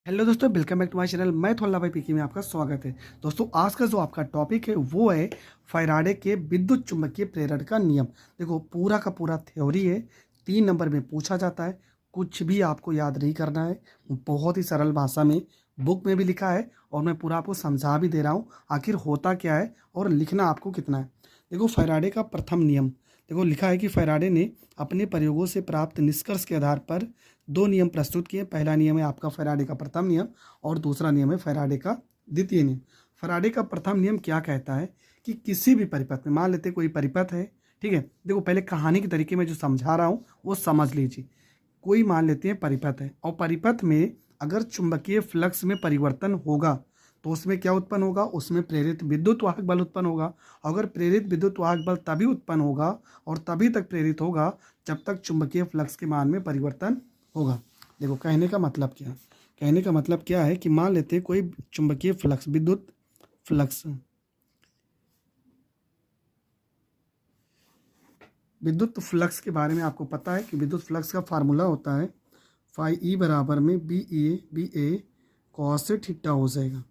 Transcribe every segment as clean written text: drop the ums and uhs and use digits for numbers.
Hello दोस्तों, welcome back to my channel. मैं थोल्ला भाई पीकी में आपका स्वागत है। दोस्तों, आज का जो आपका टॉपिक है वो है फैराडे के विद्युत चुंबकीय प्रेरण का नियम। देखो, पूरा का पूरा थ्योरी है, 3 नंबर में पूछा जाता है। कुछ भी आपको याद नहीं करना है, बहुत ही सरल भाषा में बुक में भी लिखा है और मैं पूरा आपको समझा भी दे रहा हूँ आखिर होता क्या है और लिखना आपको कितना है। देखो, फैराडे का प्रथम नियम, देखो लिखा है कि फैराडे ने अपने प्रयोगों से प्राप्त निष्कर्ष के आधार पर 2 नियम प्रस्तुत किए। पहला नियम है आपका फैराडे का प्रथम नियम और दूसरा नियम है फैराडे का द्वितीय नियम। फैराडे का प्रथम नियम क्या कहता है कि किसी भी परिपथ में, मान लेते कोई परिपथ है, ठीक है। देखो, पहले कहानी के तरीके में जो समझा रहा हूँ वो समझ लीजिए। कोई मान लेते हैं परिपथ है और परिपथ में अगर चुंबकीय फ्लक्स में परिवर्तन होगा तो उसमें क्या उत्पन्न होगा, उसमें प्रेरित विद्युत वाहक बल उत्पन्न होगा। अगर प्रेरित विद्युत वाहक बल तभी उत्पन्न होगा और तभी तक प्रेरित होगा जब तक चुंबकीय फ्लक्स के मान में परिवर्तन होगा। देखो, कहने का मतलब क्या है, कहने का मतलब क्या है कि मान लेते हैं कोई चुंबकीय फ्लक्स, विद्युत फ्लक्स के बारे में आपको पता है कि विद्युत फ्लक्स का फार्मूला होता है फाई ई बराबर में बी ए कॉस थीटा हो जाएगा,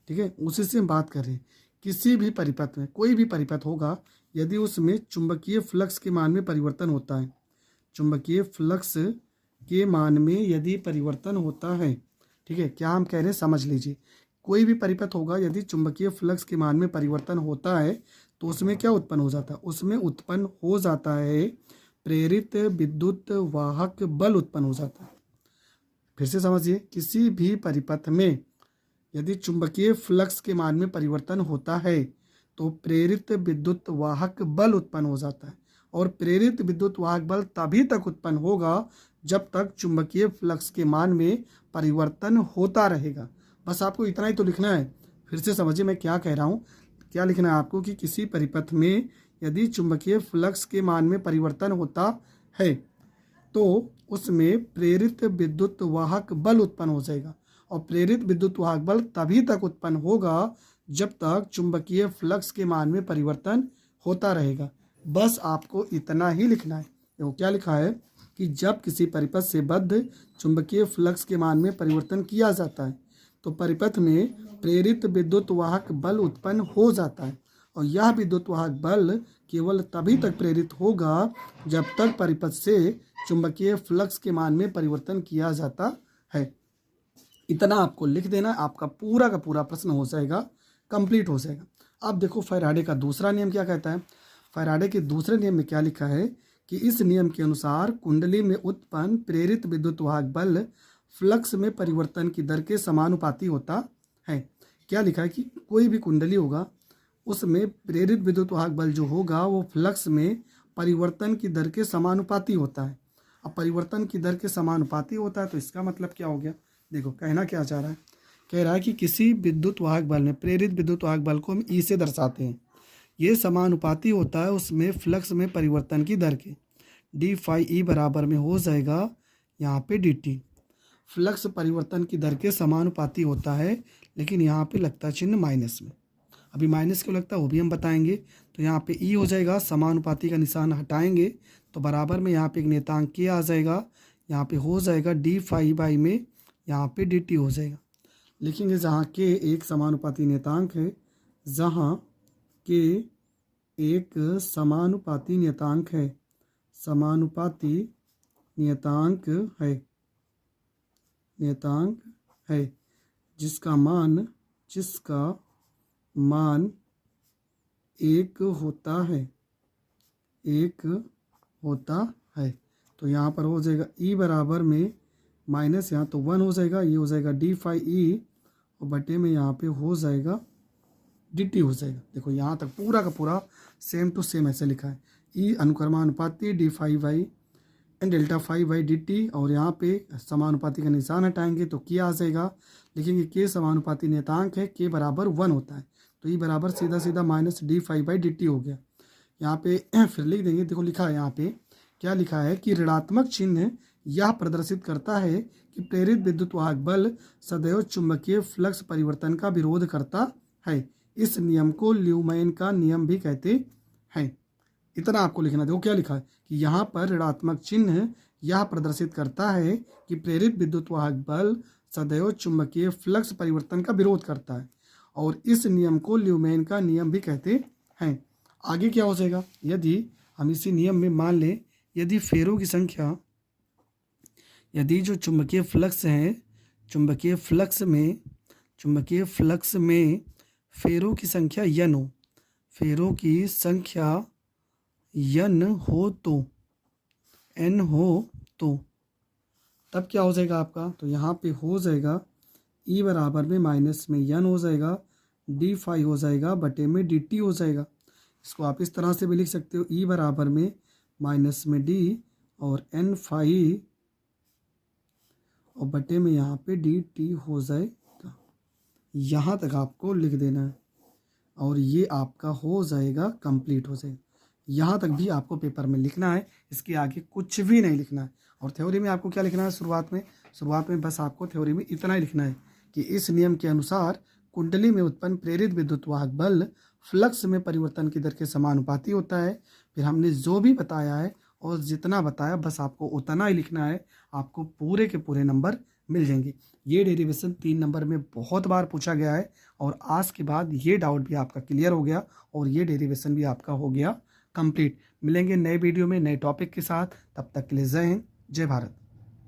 ठीक है। उसी से हम बात कर रहे हैं। किसी भी परिपथ में, कोई भी परिपथ होगा, यदि उसमें चुंबकीय फ्लक्स के मान में परिवर्तन होता है, चुंबकीय फ्लक्स के मान में यदि परिवर्तन होता है, ठीक है, क्या हम कह रहे हैं समझ लीजिए। कोई भी परिपथ होगा, यदि चुंबकीय फ्लक्स के मान में परिवर्तन होता है तो उसमें क्या उत्पन्न हो जाता है, उसमें उत्पन्न हो जाता है प्रेरित विद्युत वाहक बल उत्पन्न हो जाता है। फिर से समझिए, किसी भी परिपथ में यदि चुंबकीय फ्लक्स के मान में परिवर्तन होता है तो प्रेरित विद्युत वाहक बल उत्पन्न हो जाता है और प्रेरित विद्युत वाहक बल तभी तक उत्पन्न होगा जब तक चुंबकीय फ्लक्स के मान में परिवर्तन होता रहेगा। बस आपको इतना ही तो लिखना है। फिर से समझिए मैं क्या कह रहा हूँ। क्या लिखना है आपको कि किसी परिपथ में यदि चुंबकीय फ्लक्स के मान में परिवर्तन होता है तो उसमें प्रेरित विद्युत वाहक बल उत्पन्न हो जाएगा और प्रेरित विद्युत वाहक बल तभी तक उत्पन्न होगा जब तक चुंबकीय फ्लक्स के मान में परिवर्तन होता रहेगा। बस आपको इतना ही लिखना है। देखो क्या लिखा है कि जब किसी परिपथ से बद्ध चुंबकीय फ्लक्स के मान में परिवर्तन किया जाता है तो परिपथ में प्रेरित विद्युत वाहक बल उत्पन्न हो जाता है और यह विद्युत वाहक बल केवल तभी तक प्रेरित होगा जब तक परिपथ से चुंबकीय फ्लक्स के मान में परिवर्तन किया जाता है। इतना आपको लिख देना, आपका पूरा का पूरा प्रश्न हो जाएगा, कंप्लीट हो जाएगा। अब देखो फैराडे का दूसरा नियम क्या कहता है। फैराडे के दूसरे नियम में क्या लिखा है कि इस नियम के अनुसार कुंडली में उत्पन्न प्रेरित विद्युत वाहक बल फ्लक्स में परिवर्तन की दर के समानुपाती होता है। क्या लिखा है कि कोई भी कुंडली होगा उसमें प्रेरित विद्युत वाहक बल जो होगा वो फ्लक्स में परिवर्तन की दर के समानुपाती होता है। अब परिवर्तन की दर के समानुपाती होता है तो इसका मतलब क्या हो गया। देखो कहना क्या चाह रहा है, कह रहा है कि किसी विद्युत वाहक बल में, प्रेरित विद्युत वाहक बल को हम ई से दर्शाते हैं, ये समानुपाती होता है उसमें फ्लक्स में परिवर्तन की दर के। डी फाई ई बराबर में हो जाएगा यहाँ पे डी टी। फ्लक्स परिवर्तन की दर के समानुपाती होता है, लेकिन यहाँ पे लगता है चिन्ह माइनस में। अभी माइनस क्यों लगता है वो भी हम बताएंगे। तो यहाँ पे ई हो जाएगा, समानुपाती का निशान हटाएंगे तो बराबर में यहाँ पे एक नेतांक के आ जाएगा, यहाँ पे हो जाएगा डी फाई बाई में यहाँ पे डी टी हो जाएगा। लिखेंगे जहाँ के एक समानुपाती नेतांक है, जहाँ के एक समानुपाती नियतांक है, समानुपाती नियतांक है, नियतांक है जिसका मान एक होता है, एक होता है। तो यहाँ पर हो जाएगा ई बराबर में माइनस, यहाँ तो 1 हो जाएगा, ये हो जाएगा डी फाई ई और बटे में यहाँ पे हो जाएगा डी टी हो जाएगा। देखो यहाँ तक पूरा का पूरा सेम टू सेम ऐसे लिखा है, ई अनुक्रमानुपाती d phi by and delta phi by d t, और यहाँ पे समानुपाती का निशान हटाएंगे तो के आ जाएगा। लिखेंगे के समानुपाती नियतांक है, के बराबर 1 होता है तो ई बराबर सीधा सीधा minus d phi by d t हो गया। यहाँ पे फिर लिख देंगे। देखो लिखा है यहाँ पे, क्या लिखा है कि ऋणात्मक चिन्ह यह प्रदर्शित करता है कि प्रेरित विद्युत वाहक बल सदैव चुंबकीय फ्लक्स परिवर्तन का विरोध करता है। इस नियम को ल्यूमैन का नियम भी कहते हैं। इतना आपको लिखना। देखो क्या लिखा है कि यहाँ पर ऋणात्मक चिन्ह यह प्रदर्शित करता है कि प्रेरित विद्युत वाहक बल सदैव चुंबकीय फ्लक्स परिवर्तन का विरोध करता है और इस नियम को ल्यूमेन का नियम भी कहते हैं। आगे क्या हो जाएगा, यदि हम इसी नियम में मान लें यदि फेरों की संख्या, यदि जो चुंबकीय फ्लक्स है, चुंबकीय फ्लक्स में फेरों की संख्या n हो, फेरों की संख्या n हो तो, n हो तो तब क्या हो जाएगा आपका, तो यहाँ पे हो जाएगा E बराबर में माइनस में n हो जाएगा, डी फाई हो जाएगा बटे में डी टी हो जाएगा। इसको आप इस तरह से भी लिख सकते हो, E बराबर में माइनस में डी और n फाई और बटे में यहाँ पे डी टी हो जाएगा। यहाँ तक आपको लिख देना है और ये आपका हो जाएगा, कंप्लीट हो जाएगा। यहाँ तक भी आपको पेपर में लिखना है, इसके आगे कुछ भी नहीं लिखना है। और थ्योरी में आपको क्या लिखना है, शुरुआत में बस आपको थ्योरी में इतना ही लिखना है कि इस नियम के अनुसार कुंडली में उत्पन्न प्रेरित विद्युत वाहक बल फ्लक्स में परिवर्तन की दर के समानुपाती होता है। फिर हमने जो भी बताया है और जितना बताया बस आपको उतना ही लिखना है, आपको पूरे के पूरे नंबर मिल जाएंगे। ये डेरिवेशन 3 नंबर में बहुत बार पूछा गया है और आज के बाद ये डाउट भी आपका क्लियर हो गया और ये डेरिवेशन भी आपका हो गया कंप्लीट। मिलेंगे नए वीडियो में नए टॉपिक के साथ, तब तक के लिए जय हिंद, जय भारत।